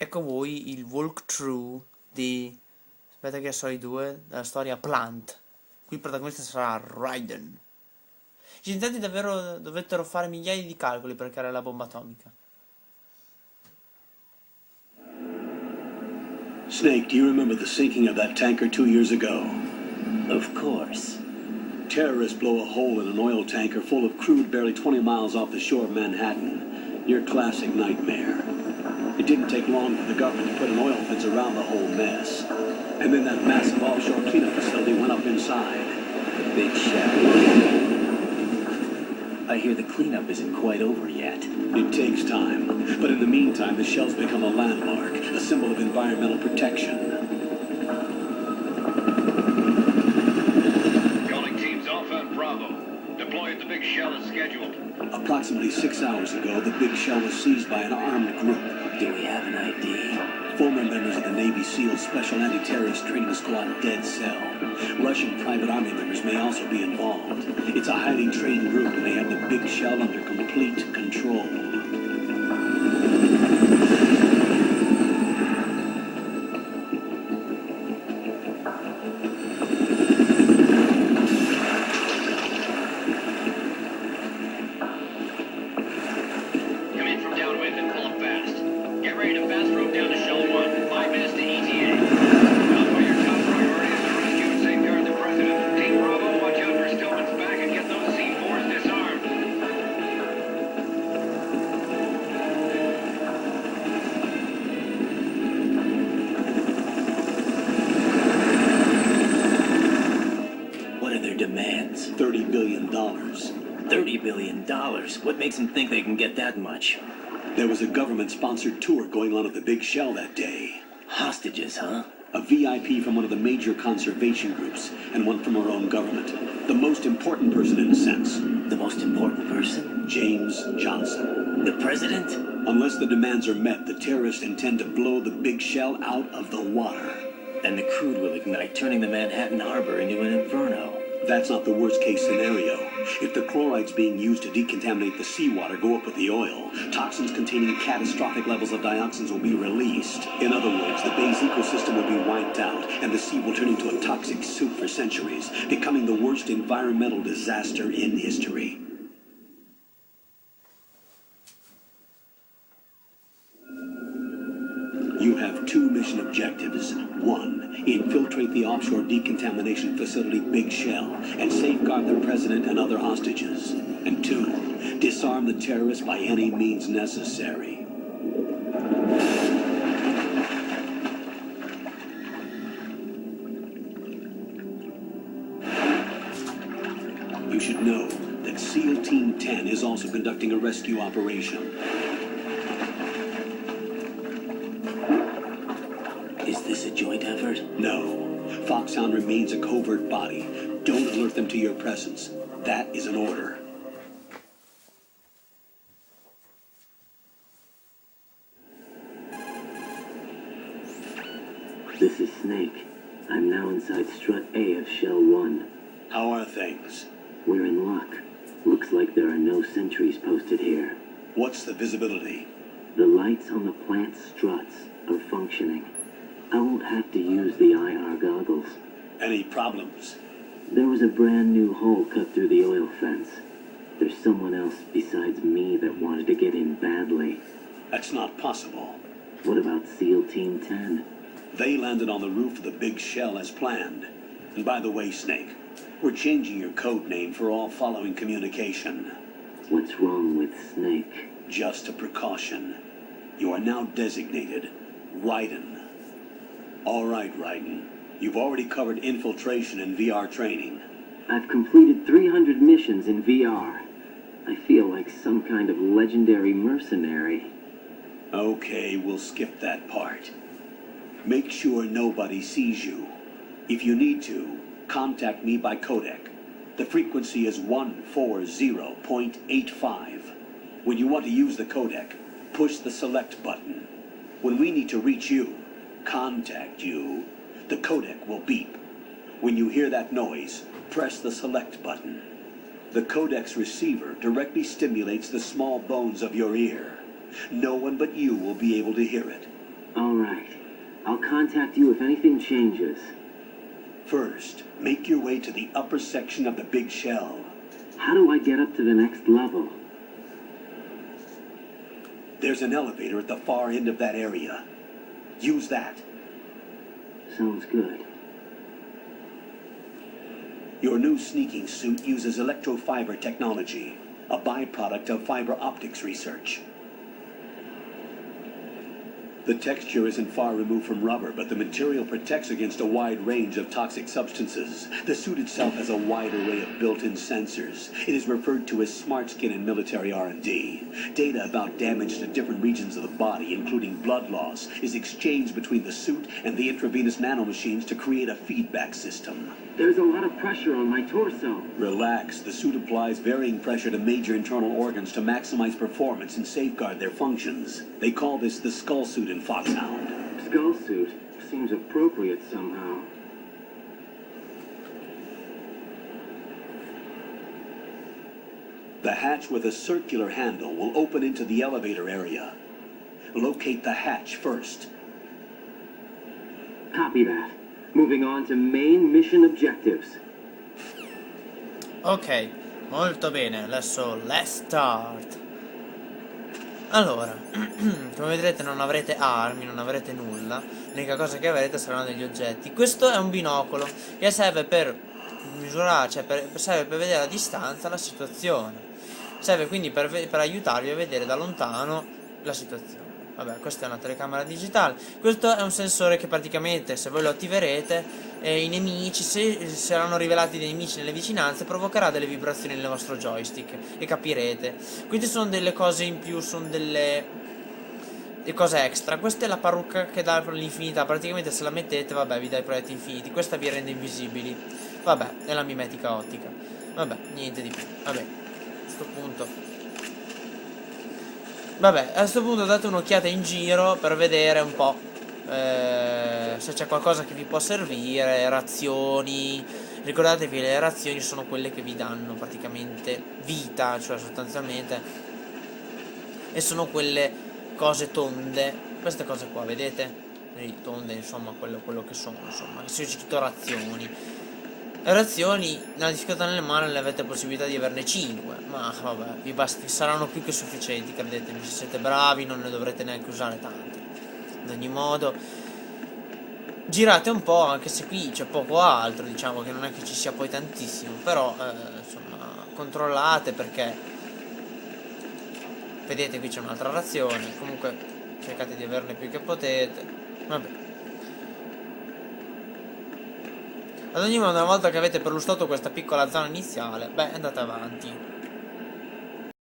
Ecco a voi il walkthrough di... Aspetta che so i due, della storia Plant. Qui il protagonista sarà Raiden. Gli scienziati davvero dovettero fare migliaia di calcoli per creare la bomba atomica. Snake, do you remember the sinking of that tanker 2 years ago? Of course. Terrorists blow a hole in an oil tanker full of crude barely 20 miles off the shore of Manhattan. Your classic nightmare. It didn't take long for the government to put an oil fence around the whole mess. And then that massive offshore cleanup facility went up inside. The big shell. I hear the cleanup isn't quite over yet. It takes time, but in the meantime, the shell's become a landmark, a symbol of environmental protection. Calling teams Alpha and Bravo. Deploy at the big shell as scheduled. Approximately 6 hours ago, the big shell was seized by an armed group. Do we have an ID? Former members of the Navy SEALs Special Anti-Terrorist Training Squad Dead Cell. Russian private army members may also be involved. It's a highly trained group and they have the big shell under complete control. Come in from downwind and pull up fast. Get ready to fast rope down to Shell 1. 5 minutes to ETA. Now your top priority is to rescue and safeguard the president. Team Bravo, watch out for Stillman's back and get those C4s disarmed. What are their demands? $30 billion. $30 billion. What makes them think they can get that much? There was a government-sponsored tour going on at the big shell that day. Hostages, huh? A VIP from one of the major conservation groups, and one from our own government. The most important person in a sense. The most important person? James Johnson. The president? Unless the demands are met, the terrorists intend to blow the big shell out of the water. And the crude will ignite, turning the Manhattan Harbor into an inferno. That's not the worst-case scenario. If the chlorides being used to decontaminate the seawater go up with the oil, toxins containing catastrophic levels of dioxins will be released. In other words, the bay's ecosystem will be wiped out, and the sea will turn into a toxic soup for centuries, becoming the worst environmental disaster in history. You have 2 mission objectives. 1, infiltrate the offshore decontamination facility Big Shell and safeguard the president and other hostages. And 2, disarm the terrorists by any means necessary. You should know that SEAL Team 10 is also conducting a rescue operation. Is this a joint effort? No. Foxhound remains a covert body. Don't alert them to your presence. That is an order. This is Snake. I'm now inside Strut A of Shell 1. How are things? We're in luck. Looks like there are no sentries posted here. What's the visibility? The lights on the plant struts are functioning. I won't have to use the IR goggles. Any problems? There was a brand new hole cut through the oil fence. There's someone else besides me that wanted to get in badly. That's not possible. What about SEAL Team 10? They landed on the roof of the Big Shell as planned. And by the way, Snake, we're changing your code name for all following communication. What's wrong with Snake? Just a precaution. You are now designated Raiden. All right, Raiden. You've already covered infiltration and VR training. I've completed 300 missions in VR. I feel like some kind of legendary mercenary. Okay, we'll skip that part. Make sure nobody sees you. If you need to, contact me by codec. The frequency is 140.85. When you want to use the codec, push the select button. When we need to reach you, contact you, the codec will beep. When you hear that noise, press the select button. The codec's receiver directly stimulates the small bones of your ear. No one but you will be able to hear it. All right. I'll contact you if anything changes. First, make your way to the upper section of the big shell. How do I get up to the next level? There's an elevator at the far end of that area. Use that. Sounds good. Your new sneaking suit uses electrofiber technology, a byproduct of fiber optics research. The texture isn't far removed from rubber, but the material protects against a wide range of toxic substances. The suit itself has a wide array of built-in sensors. It is referred to as smart skin in military R&D. Data about damage to different regions of the body, including blood loss, is exchanged between the suit and the intravenous nanomachines to create a feedback system. There's a lot of pressure on my torso. Relax. The suit applies varying pressure to major internal organs to maximize performance and safeguard their functions. They call this the skull suit in Foxhound. Skull suit seems appropriate somehow. The hatch with a circular handle will open into the elevator area. Locate the hatch first. Copy that. Moving on to main mission objectives. Ok, molto bene, adesso let's start. Allora, come vedrete non avrete armi, non avrete nulla. L'unica cosa che avrete saranno degli oggetti. Questo è un binocolo che serve per misurare, cioè serve per vedere a distanza la situazione. Serve quindi per aiutarvi a vedere da lontano la situazione. Vabbè, questa è una telecamera digitale. Questo è un sensore che praticamente, se voi lo attiverete, i nemici, se saranno rivelati dei nemici nelle vicinanze, provocherà delle vibrazioni nel vostro joystick. E capirete. Quindi sono delle cose in più, sono delle cose extra. Questa è la parrucca che dà l'infinità. Praticamente se la mettete, vabbè, vi dà i proiettili infiniti. Questa vi rende invisibili. Vabbè, è la mimetica ottica. Vabbè, niente di più. Vabbè, a questo punto... Vabbè, a questo punto date un'occhiata in giro per vedere un po' se c'è qualcosa che vi può servire, razioni. Ricordatevi che le razioni sono quelle che vi danno praticamente vita, cioè sostanzialmente, e sono quelle cose tonde, queste cose qua, vedete? Tonde, insomma, quello che sono, insomma, che sono scritto razioni. Le razioni, nella difficoltà nelle mani, ne avete possibilità di averne 5. Ma vabbè, vi saranno più che sufficienti, credetemi. Se siete bravi non ne dovrete neanche usare tante. Ad ogni modo, girate un po', anche se qui c'è poco altro. Diciamo che non è che ci sia poi tantissimo. Però, insomma, controllate perché... Vedete, qui c'è un'altra razione. Comunque, cercate di averne più che potete. Vabbè. Ad ogni modo, una volta che avete perlustrato questa piccola zona iniziale, beh, andate avanti.